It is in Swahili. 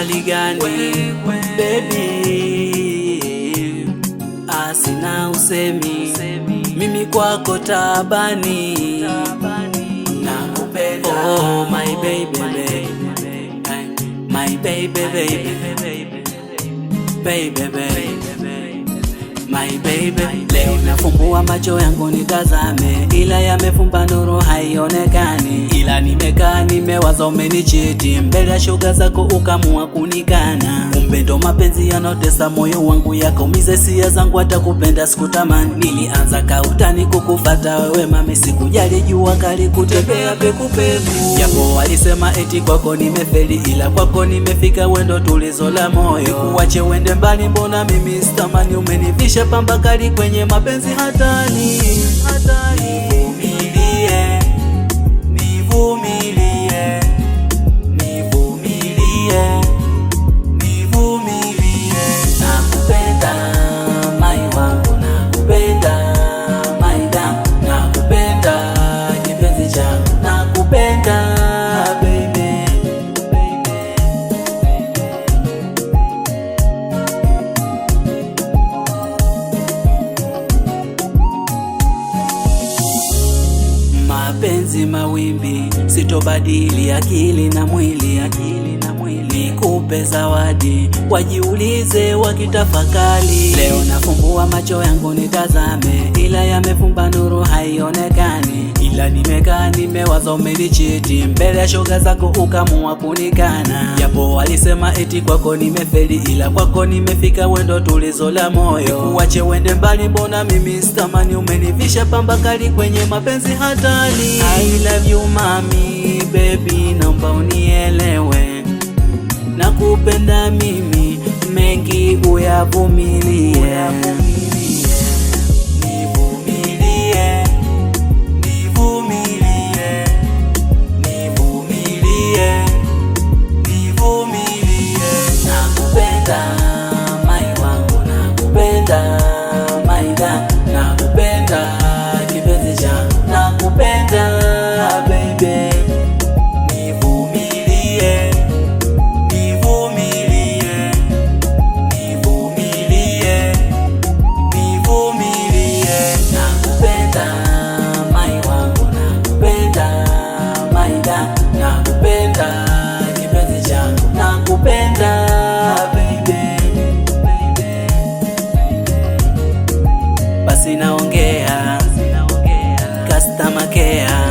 hali gani baby? Asina usemi, mimi kwako tabani, nakupenda. Oh my baby, my baby, my baby. Leo nafumbua macho yangu nitazame, ila yamefumba nuru haionekani. Ila nimekaa nimewaza, umenichiti mbele ya shoga zako ukamua kunikana. Kumbe ndo mapenzi yanotesa moyo wangu, yakaumiza hisia zangu, hata kupenda sikutamani. Nilianza kautani kukufata wewe mami, sikujali jua kali kutembea pekupeku. Japo walisema eti kwako nimefeli, ila kwako nimefika, wendo tulizo la moyo. Nikuache wende mbali, mbona mimi sitamani? Umenivisha pamba kali kwenye mapenzi hatani. Nivumilie, nivumilie, nivumilie, nivumilie. Nakupenda mai wangu, nakupenda mai damu, nakupenda kipenzi changu, nakupenda baby. Mapenzi mawimbi, sitobadili akili na mwili, nikupe zawadi, wajiulize wakitafakali. Leo nafumbua macho yangu nitazame, ila yamefumba nuru haionekani. Ila nimekaa nimewaza, umenichiti mbele ya shoga zako ukamua kunikana. Japo walisema eti kwako nimefeli, ila kwako nimefika, wendo tulizo la moyo. Nikuache wende mbali, mbona mimi sitamani? Umenivisha pamba kali kwenye mapenzi hatari. I love you mami, baby naomba unielewe, nakupenda mimi, mengi uyavumilie. Nivumilie, nivumilie, nivumilie, nivumilie. Nakupenda mai wangu, nakupenda mai damu, nakupenda kipenzi changu, nakupenda baby. Nivumilie, nivumilie, nivumilie, nivumilie. Nakupenda mai wangu, nakupenda mai damu, nakupenda kipenzi changu, nakupenda baby. Basi naongea customer care,